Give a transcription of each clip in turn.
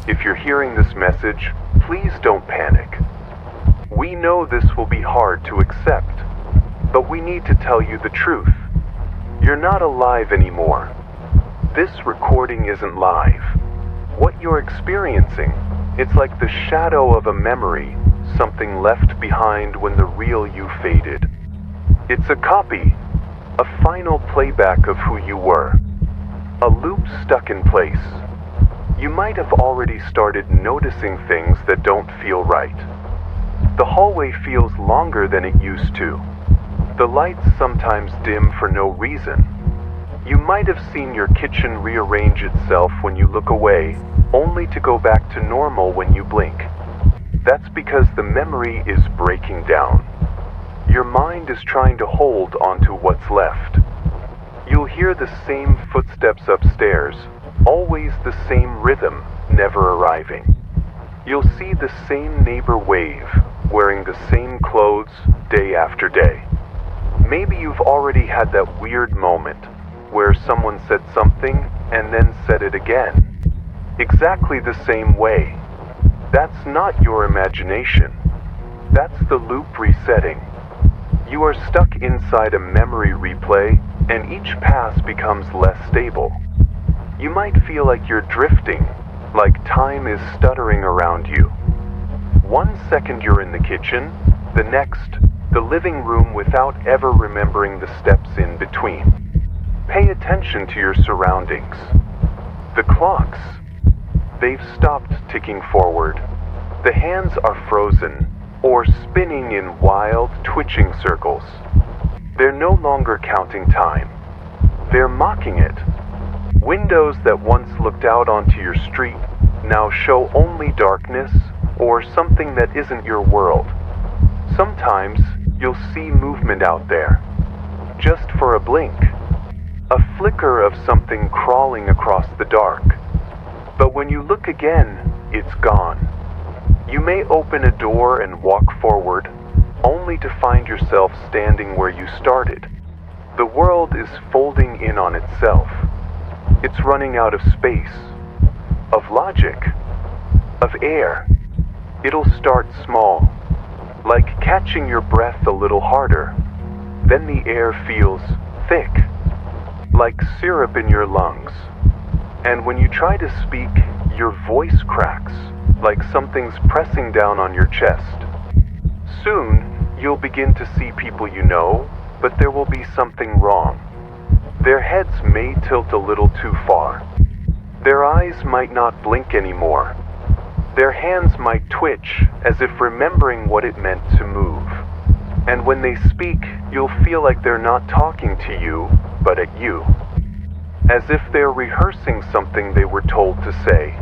If you're hearing this message, please don't panic. We know this will be hard to accept, but we need to tell you the truth. You're not alive anymore. This recording isn't live. What you're experiencing, it's like the shadow of a memory, something left behind when the real you faded. It's a copy, a final playback of who you were, a loop stuck in place. You might have already started noticing things that don't feel right. The hallway feels longer than it used to. The lights sometimes dim for no reason. You might have seen your kitchen rearrange itself when you look away, only to go back to normal when you blink. That's because the memory is breaking down. Your mind is trying to hold onto what's left. You'll hear the same footsteps upstairs, always the same rhythm, never arriving. You'll see the same neighbor wave, wearing the same clothes day after day. Maybe you've already had that weird moment where someone said something and then said it again. Exactly the same way. That's not your imagination. That's the loop resetting. You are stuck inside a memory replay, and each pass becomes less stable. You might feel like you're drifting, like time is stuttering around you. 1 second you're in the kitchen, the next, the living room without ever remembering the steps in between. Pay attention to your surroundings. The clocks, they've stopped ticking forward. The hands are frozen, or spinning in wild, twitching circles. They're no longer counting time. They're mocking it. Windows that once looked out onto your street now show only darkness or something that isn't your world. Sometimes you'll see movement out there, just for a blink, a flicker of something crawling across the dark. But when you look again, it's gone. You may open a door and walk forward, only to find yourself standing where you started. The world is folding in on itself. It's running out of space, of logic, of air. It'll start small, like catching your breath a little harder. Then the air feels thick, like syrup in your lungs. And when you try to speak, your voice cracks, like something's pressing down on your chest. Soon, you'll begin to see people you know, but there will be something wrong. Their heads may tilt a little too far. Their eyes might not blink anymore. Their hands might twitch, as if remembering what it meant to move. And when they speak, you'll feel like they're not talking to you, but at you. As if they're rehearsing something they were told to say.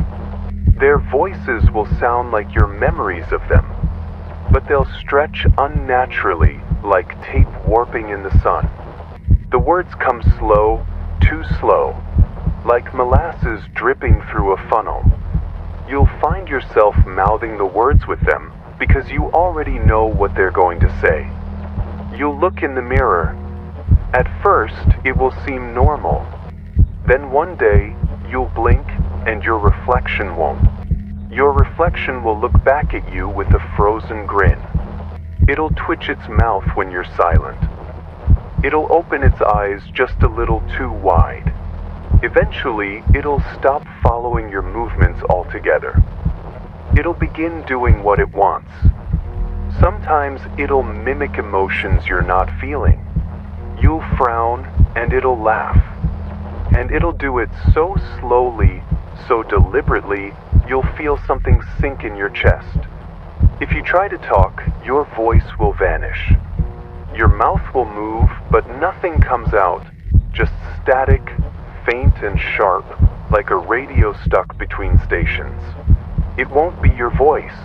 Their voices will sound like your memories of them, but they'll stretch unnaturally, like tape warping in the sun. The words come slow, too slow, like molasses dripping through a funnel. You'll find yourself mouthing the words with them because you already know what they're going to say. You'll look in the mirror. At first, it will seem normal. Then one day, you'll blink and your reflection won't. Your reflection will look back at you with a frozen grin. It'll twitch its mouth when you're silent. It'll open its eyes just a little too wide. Eventually, it'll stop following your movements altogether. It'll begin doing what it wants. Sometimes it'll mimic emotions you're not feeling. You'll frown and it'll laugh. And it'll do it so slowly, so deliberately, you'll feel something sink in your chest. If you try to talk, your voice will vanish. Your mouth will move, but nothing comes out, just static, faint and sharp, like a radio stuck between stations. It won't be your voice.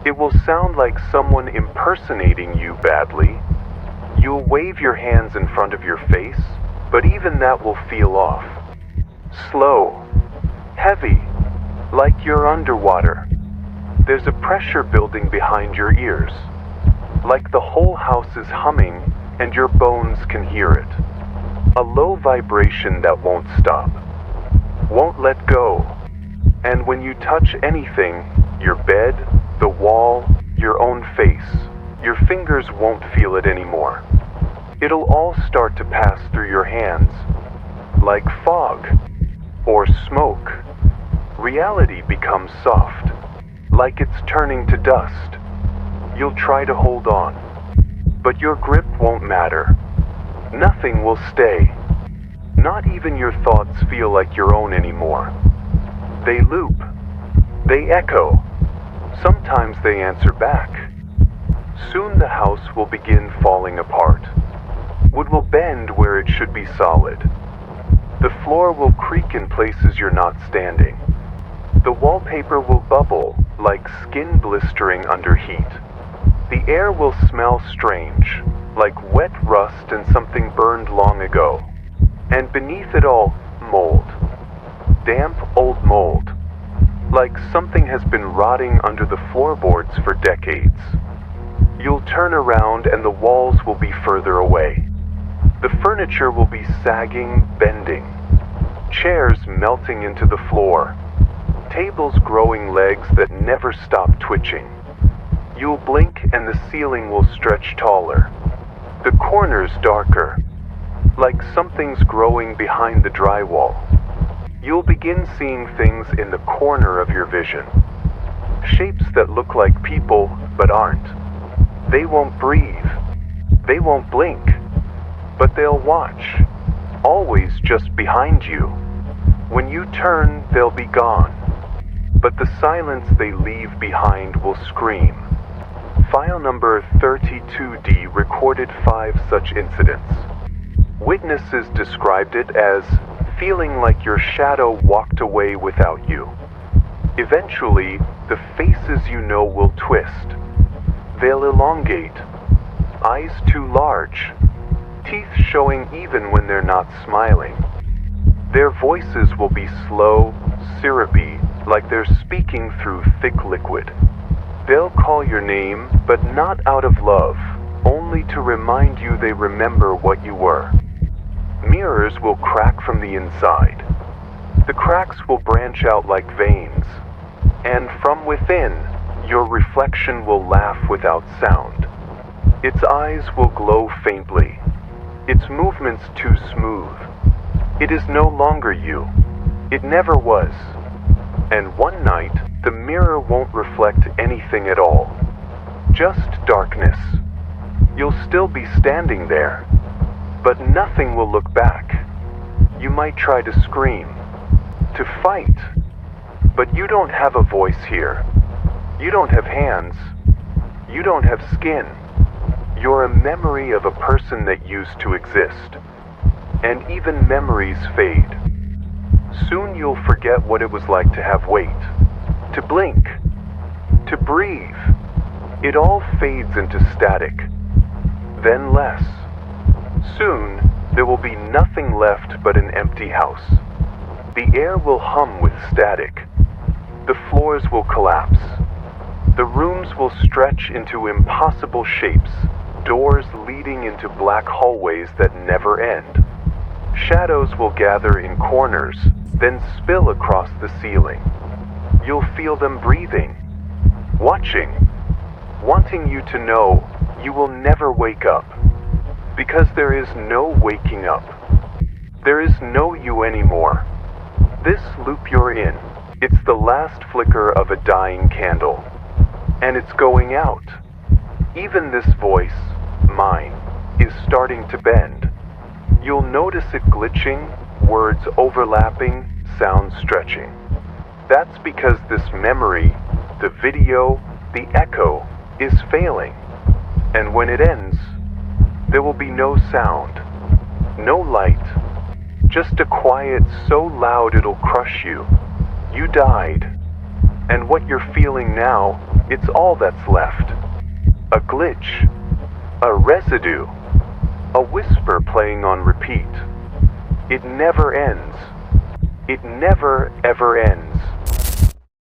It will sound like someone impersonating you badly. You'll wave your hands in front of your face, but even that will feel off. Slow, heavy, like you're underwater. There's a pressure building behind your ears, like the whole house is humming and your bones can hear it. A low vibration that won't stop, won't let go. And when you touch anything, your bed, the wall, your own face, your fingers won't feel it anymore. It'll all start to pass through your hands, like fog or smoke. Reality becomes soft, like it's turning to dust. You'll try to hold on, but your grip won't matter. Nothing will stay. Not even your thoughts feel like your own anymore. They loop. They echo. Sometimes they answer back. Soon the house will begin falling apart. Wood will bend where it should be solid. The floor will creak in places you're not standing. The wallpaper will bubble like skin blistering under heat. The air will smell strange, like wet rust and something burned long ago. And beneath it all, mold. Damp old mold. Like something has been rotting under the floorboards for decades. You'll turn around and the walls will be further away. The furniture will be sagging, bending. Chairs melting into the floor. Tables growing legs that never stop twitching. You'll blink and the ceiling will stretch taller. The corners darker, like something's growing behind the drywall. You'll begin seeing things in the corner of your vision. Shapes that look like people but aren't. They won't breathe. They won't blink. But they'll watch, always just behind you. When you turn, they'll be gone. But the silence they leave behind will scream. File number 32D recorded 5 such incidents. Witnesses described it as feeling like your shadow walked away without you. Eventually, the faces you know will twist. They'll elongate. Eyes too large. Teeth showing even when they're not smiling. Their voices will be slow, syrupy, like they're speaking through thick liquid. They'll call your name, but not out of love, only to remind you they remember what you were. Mirrors will crack from the inside. The cracks will branch out like veins. And from within, your reflection will laugh without sound. Its eyes will glow faintly. Its movements too smooth. It is no longer you. It never was. And one night, the mirror won't reflect anything at all. Just darkness. You'll still be standing there, but nothing will look back. You might try to scream, to fight, but you don't have a voice here. You don't have hands. You don't have skin. You're a memory of a person that used to exist. And even memories fade. Soon you'll forget what it was like to have weight, to blink, to breathe. It all fades into static, then less. Soon, there will be nothing left but an empty house. The air will hum with static. The floors will collapse. The rooms will stretch into impossible shapes, doors leading into black hallways that never end. Shadows will gather in corners, then spill across the ceiling. You'll feel them breathing, watching, wanting you to know you will never wake up. Because there is no waking up. There is no you anymore. This loop you're in, it's the last flicker of a dying candle. And it's going out. Even this voice, mine, is starting to bend. You'll notice it glitching, words overlapping, sounds stretching. That's because this memory, the video, the echo, is failing. And when it ends, there will be no sound, no light, just a quiet so loud it'll crush you. You died. And what you're feeling now, it's all that's left. A glitch, a residue, a whisper playing on repeat. It never ends. It never ever ends.